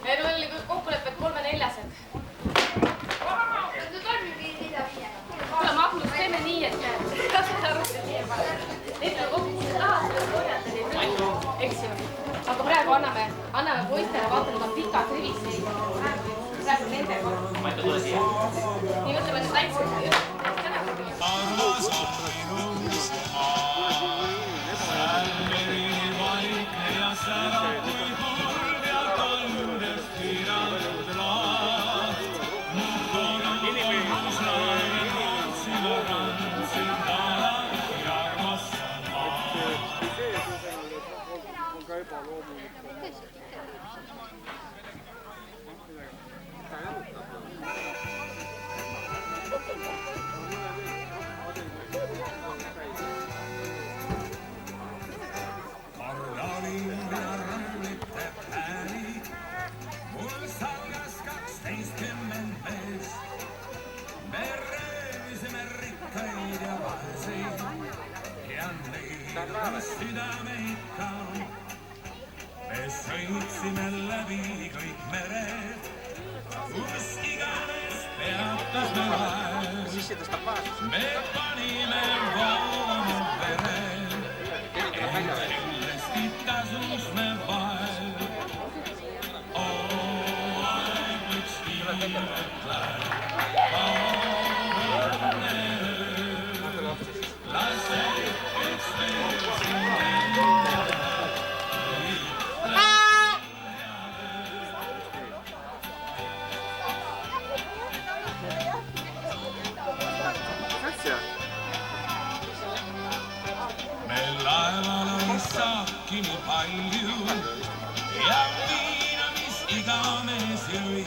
Meil oli kokkulepped 3-4-sed. Kuule, Magnus, teeme nii, et neid on kokku tahad ja korjata neid rõdu, eks ju. Aga praegu anname poistele, vaatame, nad on pikad rivis. Praegu nende korda. Nii võtame need väiksed. Me sõitsime läbi kõik mered, kus iganes peatas me laev. Me panime voolama vere, endlesti tasus me vaev. Aeg üks kiiret läheb, kaoone öö. Lase üks veel siin saakini palju ja viina, mis iga mees jõi.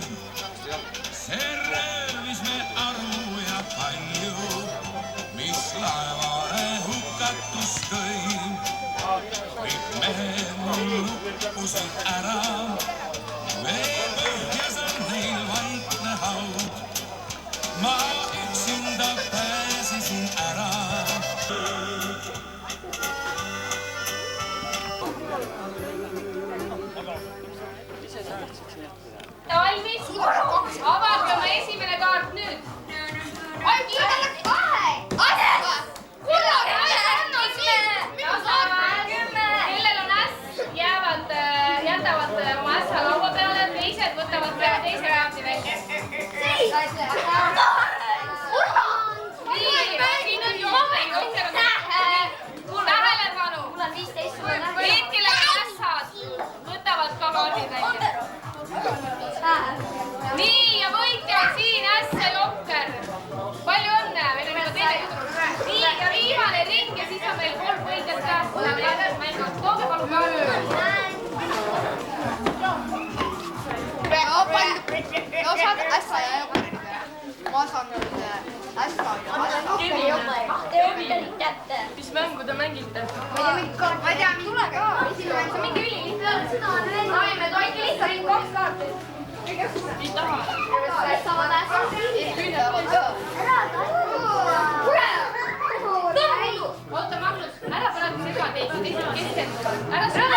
See röövis me aru ja palju, mis laevale hukatus tõi. Kõik mehed mul uppusid ära, vee põhjas on neil vaikne haud. Ma üksinda pääsesin ära. Valmis? Avage oma esimene kaart nüüd. Aiki, talle kahe! Asega! Kulla! Kellel on äss, jätavad oma ässa laua peale, teised võtavad teise kaarti välja. Siin on jooming, tähelepanu. Need, kellel on ässad, võtavad ka kaardid välja. Nii, ja võitja on siin ässa Jokker. Palju õnne, meil on juba teine jutu. Nii, ja viimane ring ja siis on meil 3 võitjat käest. Tooge palun kaardi. No saad ässa ja Jokker. Ma saan nüüd ässa ja ässa. Mis mängu te mängite? Ma ei tea, tule ka. Esimene mingi ülilihtne. Me toiti lihtsalt 2 kaarti. Ei taha. Saavad ässa. Oota, Magnus, ära praegu sega teist keskenduvad. Ära sega.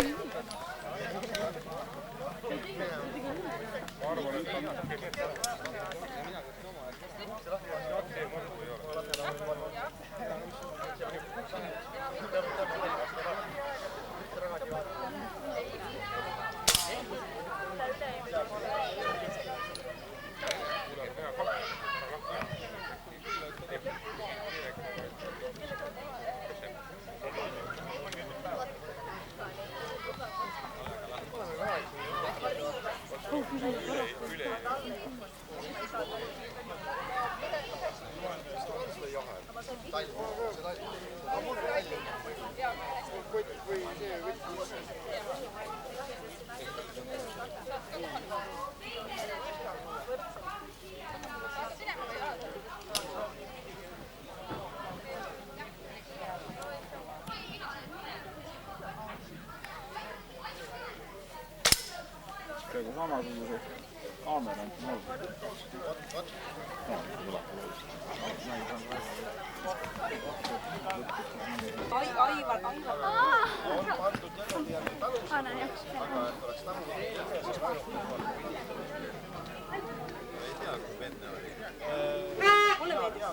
peaaegu samasugused kaamerad. Aivar. Anna jaoks. Mulle meeldis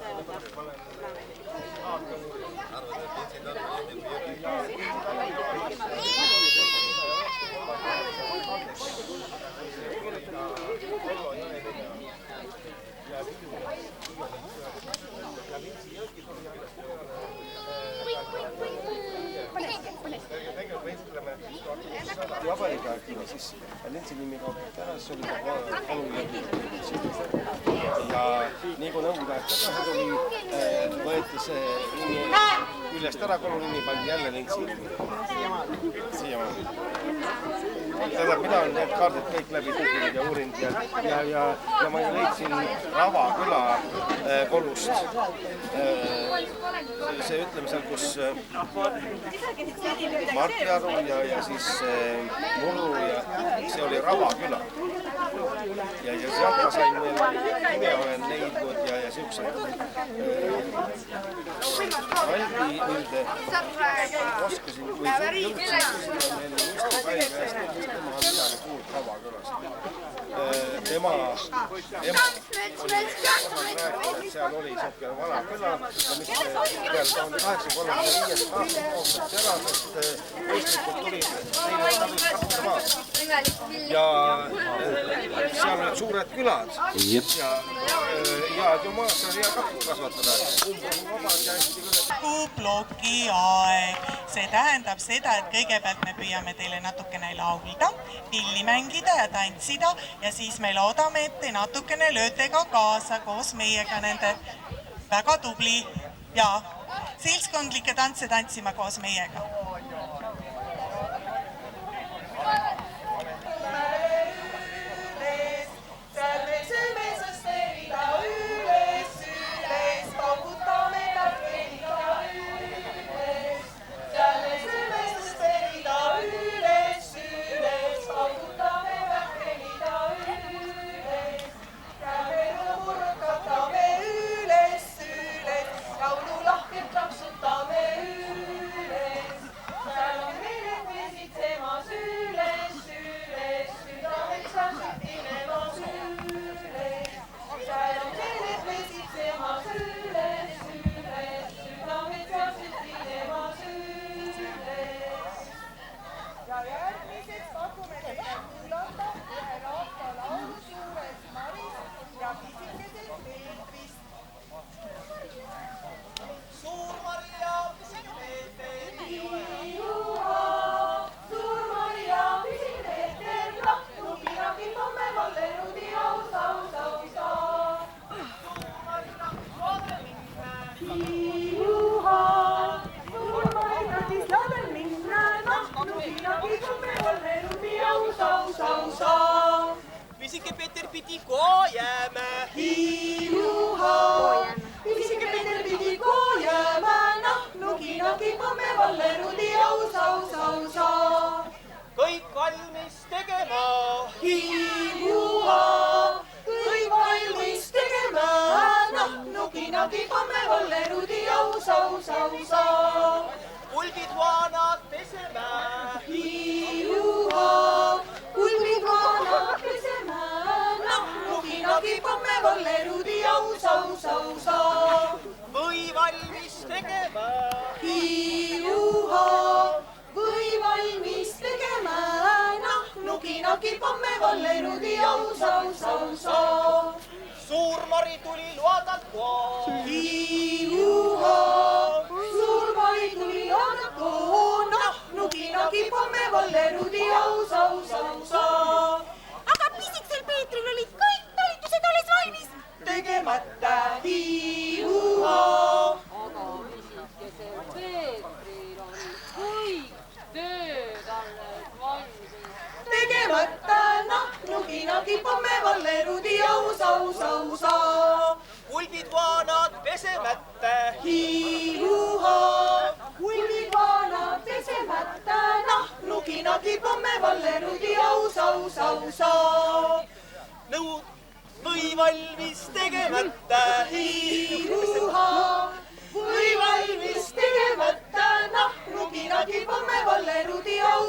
vabariigi siis Lentsi nimi kaotati ära, siis oli oluline. Ja nii kui nõukogude aeg tagasi tuli, võeti see nimi küljest ära, kolu nimi pandi jälle Lentsi nimi. Siiamaani. Tähendab, mina olen need kaardid kõik läbi teinud ja uurinud ja ma leidsin Ravaküla kolust. See ütleme seal, kus Martjaru ja siis Murru ja see oli Ravaküla. Ja sealt ma sain veel nime olen leidnud ja siuksed Valdi ülde oskasin või tema seal oli siuke vana küla ja mis peal 1835 aastast ära, sest eestlikud tulid teile kasvada maad ja seal olid suured külad ja maas oli hea kahju kasvatada. Ploki aeg. See tähendab seda, et kõigepealt me püüame teile natukene laulda, pilli mängida ja tantsida ja siis me loodame, et te natukene lööte ka kaasa koos meiega nende väga tubli ja seltskondlikke tantse tantsima koos meiega. Pisike Peeter pidi koojääma. Pisike Peeter pidi koojääma. Nugina kipume vallerudi au. Kõik valmis tegema. Kõik valmis tegema. Nugina kipume vallerudi au. Pulbid vaanad pesema. Pulbid vaanad pesema. Nugina kipume vallerudi au. Või valmis tegema. Või valmis tegema. Nugina kipume vallerudi au. Suurmari tuli loadalt koos. Suurmari tuli loadalt koos. Nugina kipume vallerudi au. Aga pisikesel Peetril olid kõik talitused alles valmis. Tegemata. Aga pisikesel Peetril on kõik tööd alles valmis. Tegemata. Nugina kipume vallerudi au. Pulbid vaanad pesemata. Pulbid vaanad pesemata. Nugina kipume vallerudi au. nõud või valmis tegemata hiiruhaa või valmis tegemata nahknuginagi pomme vallerudi au.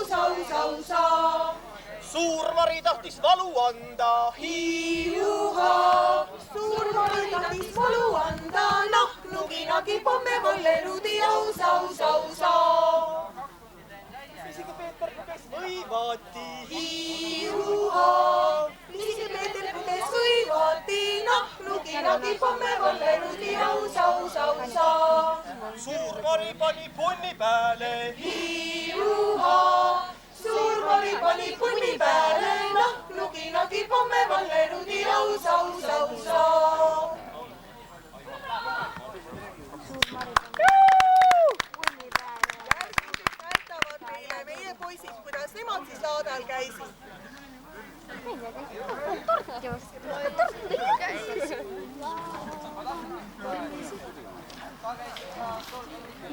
Suurmari tahtis valu anda hiiruhaa. Suurmari tahtis valu anda nahknuginagi pomme vallerudi au. Isegi Peeter puges võivati hiiruhaa. Isegi Peeter puges võivati nahknuginagi pomme vallerudi au. Suurmari pani punni pääle hiiruhaa. Suurmari pani punni pääle nahknuginagi pomme vallerudi au. Näitavad meile meie poisid, kuidas nemad siis laadal käisid.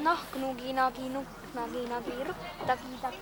Nahknugi, nagi, nukk, nagi, nagi, rukk, tagi, tagi.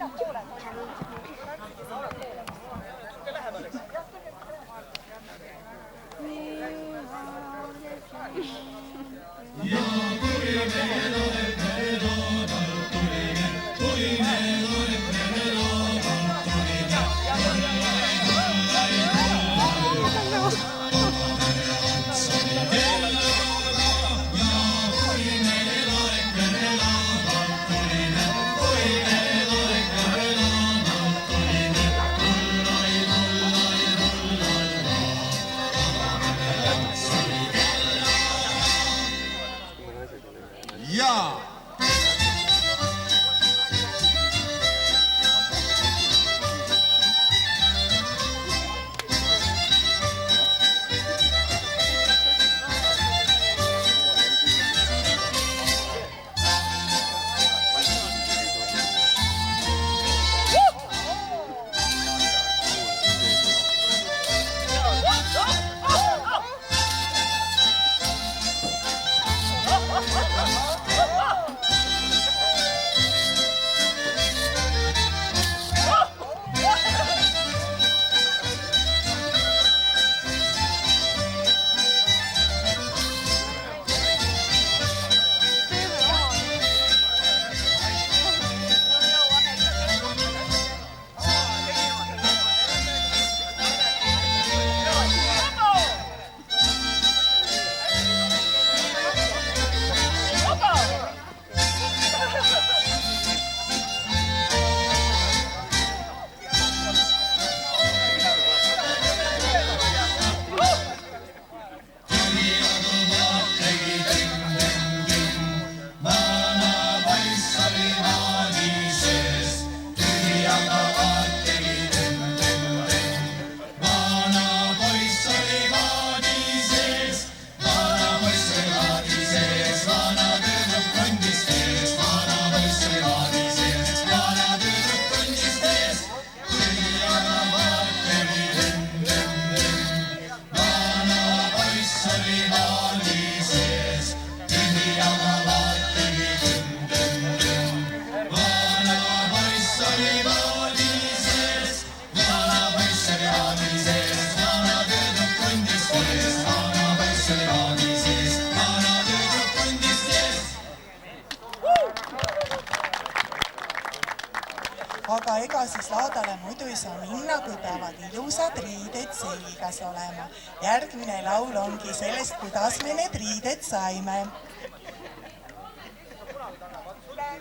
Aga ega siis laadale muidu ei saa minna, kui peavad ilusad riided selgas olema. Järgmine laul ongi sellest, kuidas me need riided saime.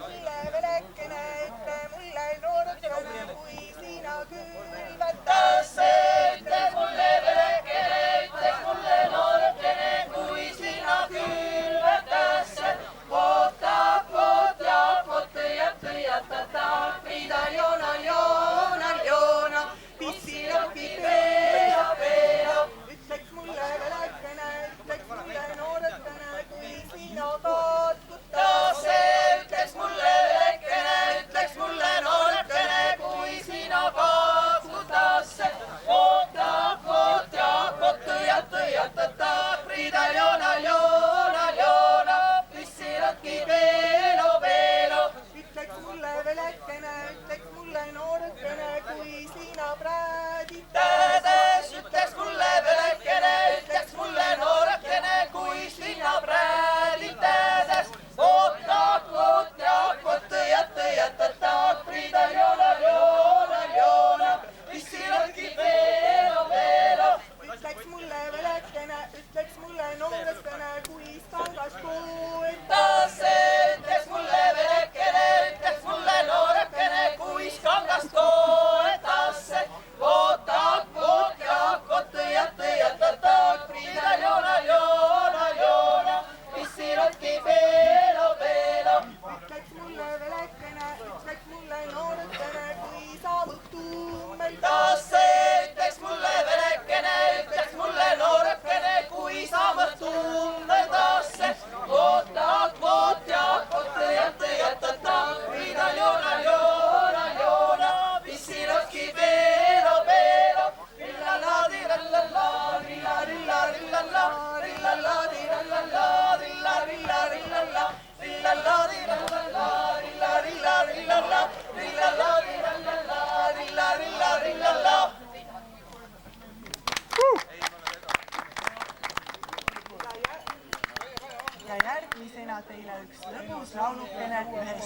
Mulle velekene, ütle mulle noorukene, kui sina külvatasse. Ütle mulle velekene, ütle mulle noorukene, kui sina külvatasse. Ootab, ootab, ootajat, õiatata, pidal joonal, joonal, joona, pissi lõhki pea, pea. Ütleks mulle velekene, ütleks mulle noorukene, kui sina katkutas. Ütleks mulle velekene, ütleks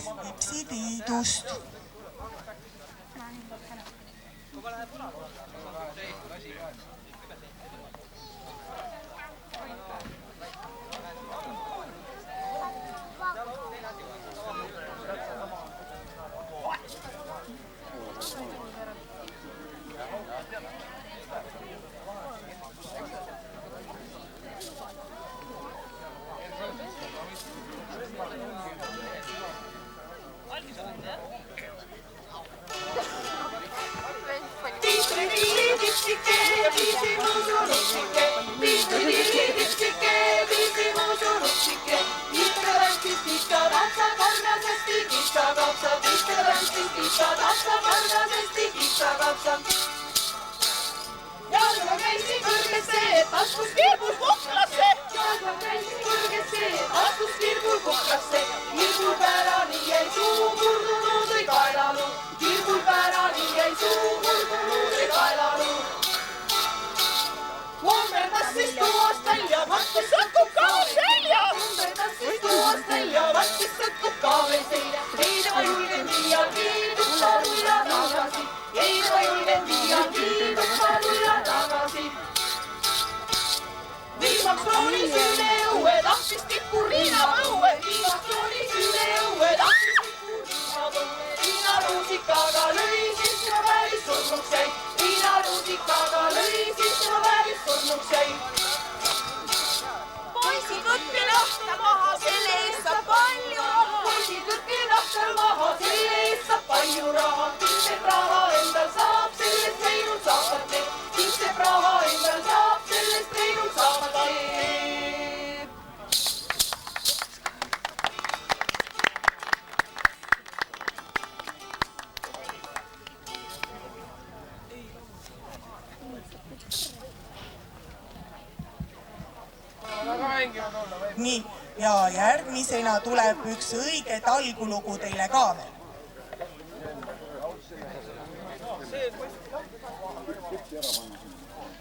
Vipsitiidust. Jalga käisin kõrgesse, taskus virbul puhklasse. Jalga käisin kõrgesse, taskus virbul puhklasse. Virbul pärani jäi suu, murdunud ei kaelanu. Virbul pärani jäi suu, murdunud ei kaelanu. Umberdas siis tuost välja, vastis sõkkub ka selja. Umberdas siis tuost välja, vastis sõkkub ka veel selja. Ei ta julgen liiagi, tuppa nulla tagasi. Ei ta julgen liiagi, tuppa nulla tagasi. Viimaks roolis üle õue, tahtis tikku riinapõue. Viimaks roolis üle õue, tahtis tikku riinapõue. Riina ruusikaga lõi, siis ma vääris surnuks jäi. Riina ruusikaga lõi, siis ma vääris surnuks jäi. Poisid võtke nahka maha, selle eest saab palju raha. Poisid võtke nahka maha, selle eest saab palju raha. Kingseb raha endal saab, sellest teinult saavad teeb. Kingseb raha endal saab, sellest teinult saavad teeb. Nii, ja järgmisena tuleb üks õige talgulugu teile ka veel.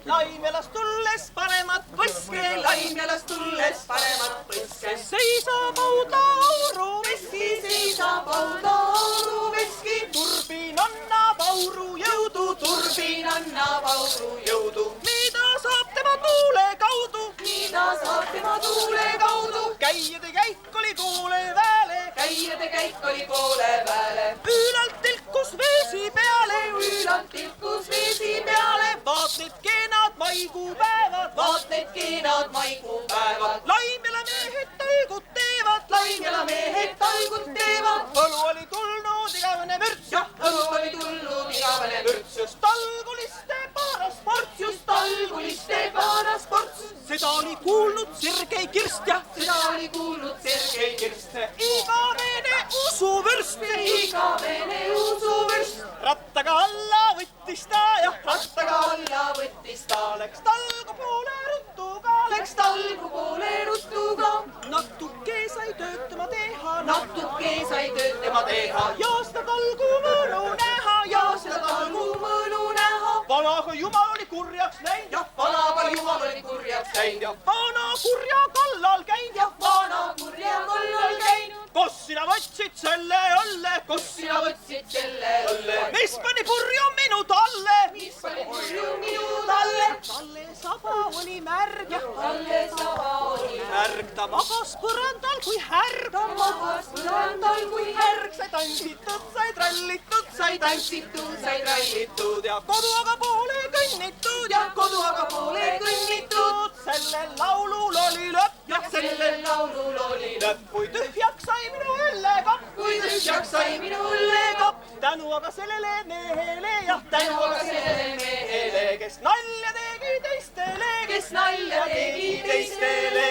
Laimelas tulles paremat põske, laimelas tulles paremat põske. Seisab autauru veski, seisab autauru veski. Turbin annab auru jõudu, turbin annab auru jõudu. Mida saab tema tuule kaudu? Mida saab tema tuule kaudu? Käiade käik oli poole väele, käiade käik oli poole väele. Üülalt tilkus veesi peale, üülalt tilkus veesi peale. Vaat need keenad maikuupäevad, vaat need keenad maikuupäevad. Laimjala mehed talgut teevad, laimjala mehed talgut teevad. Õlu oli tulnud igavene mürts, jah, õlu oli tulnud igavene mürts. Just talguliste paaras ports, just talguliste paaras ports. Seda oli kuulnud Sergei Kirst, jah, seda oli kuulnud Sergei Kirst. Igavene usuvürst, igavene usuvürst. Rattaga alla võttis ta, jah, rattaga alla võttis ta. Läks talgu poole ruttuga, läks talgu poole ruttuga. Natuke sai töötama teha, natuke sai töötama teha. Ja seda talgu mõnu näha, ja seda talgu mõnu näha. Vanaga jumal oli kurjaks läinud, jah, vanaga jumal oli kurjaks läinud. Ja vana kurja kallal käinud, jah, vana kurja kallal käinud. Kus sina võtsid selle õlle, kus sina võtsid selle õlle? Mis pani purju minu talle? Mis pani purju minu talle? Talle saba oli märg, jah, talle saba oli märg. Ta magas põrandal kui härg, ta magas põrandal kui härg. Sai tantsitud, sai trallitud, sai tantsitud, sai trallitud ja koduaga poole kõnnitud, ja koduaga poole kõnnitud. Sellel laulul oli lõpp, jah, sellel laulul oli lõpp. Kui tühjaks sai minu õllekapp, kui tühjaks sai minu õllekapp. Tänu aga sellele mehele, jah, tänu aga sellele mehele, kes nalja tegi teistele, kes nalja tegi teistele.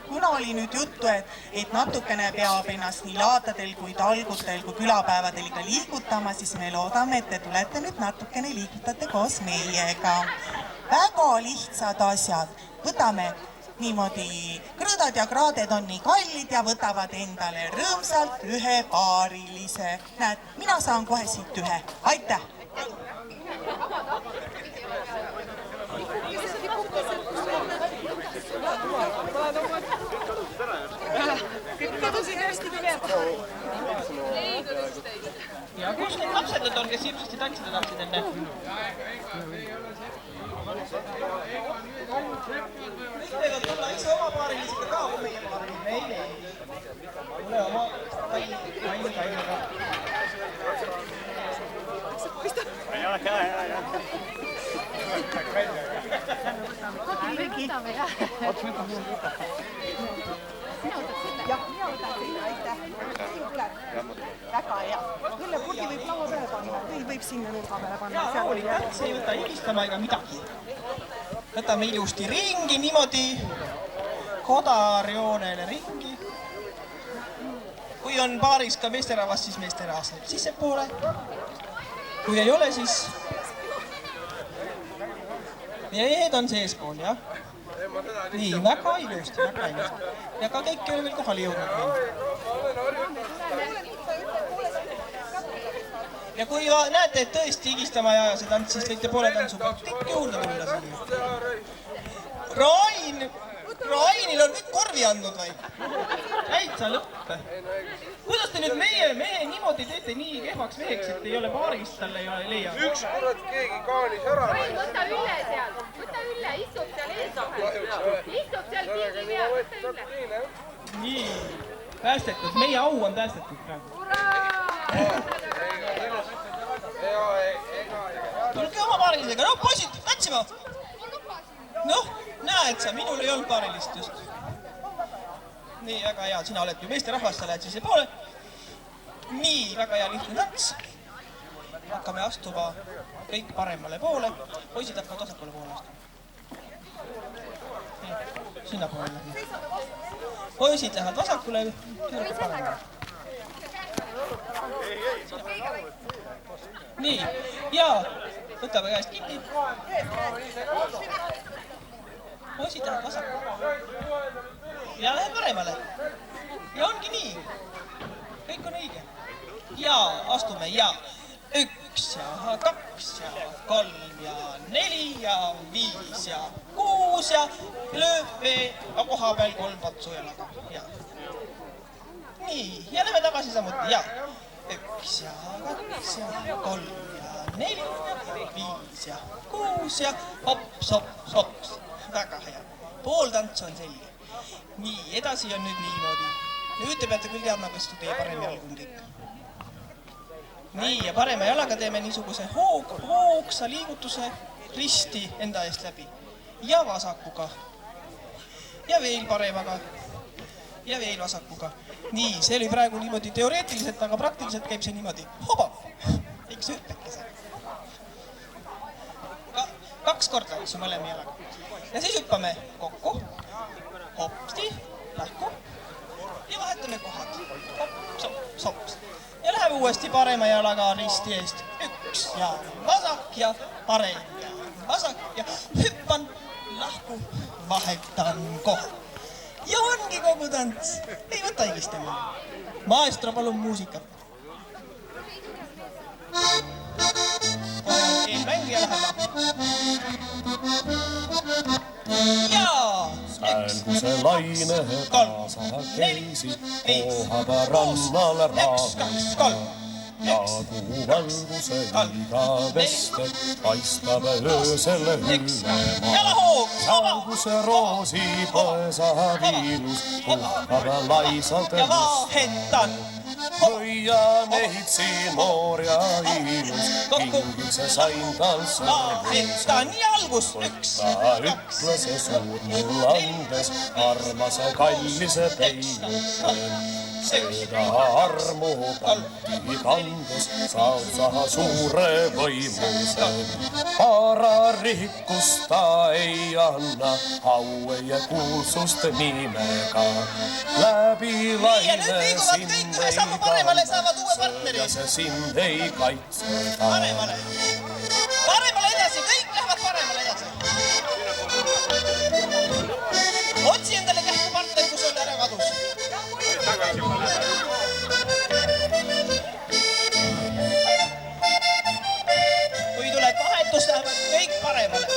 Kuna oli nüüd juttu, et natukene peab ennast nii laadadel kui talgutel kui külapäevadel ikka liigutama, siis me loodame, et te tulete nüüd natukene liigutate koos meiega. Väga lihtsad asjad. Võtame niimoodi, krõõdad ja kraaded on nii kallid ja võtavad endale rõõmsalt ühe paarilise. Näed, mina saan kohe siit ühe. Aitäh! võivad tulla ise oma paarilisega ka, kui meie paariline ei. Tule oma kalliga. Väga hea. Õllepurgi võib laua peale panna või võib sinna nurga peale panna. Jaa, rahulikult, see ei võta higistama ega midagi. Võtame ilusti ringi niimoodi, kodarjoonele ringi. Kui on paaris ka meesterahvas, siis meesterahvas läheb sissepoole. Kui ei ole, siis mehed on seespool, jah. Nii, väga ilusti, väga ilusti. Ja ka kõik ei ole veel kohale jõudnud meil. Ja kui näete, et tõesti higistama ei aja see tants, siis võite poole tantsu kõik juurde tulla siia. Rainil on kõik korvi andnud või? Täitsa lõpp. Kuidas te nüüd meie mehe niimoodi teete nii kehvaks meheks, et ei ole paaris, talle ei ole leia? Üks kurat keegi kaanis ära. Rain, võta üle seal. Võta üle, istub seal ees. Istub seal keegi peal, võta üle. Nii, päästetud. Meie au on päästetud praegu. Tulge oma paarilisega. No, poisid, tantsima! Noh, näed sa, minul ei olnud paarilist just. Nii, väga hea, sina oled ju meesterahvas, sa lähed siis poole. Nii, väga hea lihtne tants. Hakkame astuma kõik paremale poole. Poisid hakkavad vasakule poole astuma. Sinna poole läbi. Poisid lähevad vasakule. Nii, ja võtame käest kinni. Poisid lähevad vasakule. Ja läheb paremale. Ja ongi nii. Kõik on õige. Ja astume ja 1 ja 2 ja 3 ja 4 ja 5 ja 6 ja lööb koha peal 3 patsu jalaga. Ja. Nii, ja lähme tagasi samuti. Ja 1 ja 2 ja 3 ja 4 ja 5 ja 6 ja hops, hops, hops. Väga hea. Pooltants on selge. Nii, edasi on nüüd niimoodi. Nüüd te peate küll teadma, kas teie parem jalg on kõik. Nii, ja parema jalaga teeme niisuguse hoogsa liigutuse risti enda eest läbi. Ja vasakuga. Ja veel paremaga. Ja veel vasakuga. Nii, see oli praegu niimoodi teoreetiliselt, aga praktiliselt käib see niimoodi. Hoba! Eks hüppekese. 2 korda, eks ju, mõlema jalaga. Ja siis hüppame kokku. Hopsti, lahku. Ja vahetame kohad. Hops, hops, hops. Ja läheme uuesti parema jalaga risti eest. 1 ja vasak ja parem ja vasak ja hüppan, lahku, vahetan kohad. Ja ongi kogu tants. Ei võta higistama. Maestro, palun muusikat. Eelmängija läheb. Ja Säänguse laine kaasa keisi, kohaba rannale raadus. Nagu valguse igaveste paistab öösel hüllemaa. Säänguse roosi põesa viilus puhkab laisalt ja vahetan. Hoia neid siin noor ja ilus, kingise sain tal sõrmus. Vahetan jalgus. 1 ta ütles ja suud mul andes, armase kallise teinutel. Seda armu palti kandes saab sa suure võimuse. Pararikkust ta ei anna, haue ja kuulsust nimega. Läbi laine sind ei kanda, ja see sind ei kaitseta. Paremale edasi, kõik lähevad paremale edasi. Otsi endale kähku partner, kus on ära kadus. Kui tuleb vahetus, lähevad kõik paremale.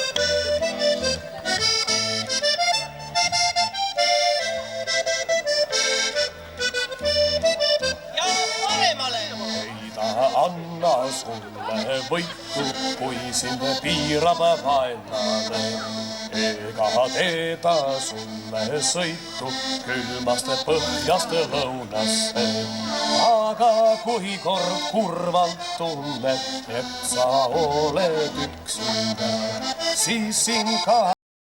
Ja paremale. anna sulle võitu, kui sind piirab vaenlane. Ega teeda sulle sõitu külmast põhjast lõunasse. Aga kui kord kurvalt tunned, et sa oled üksinda, siis siin ka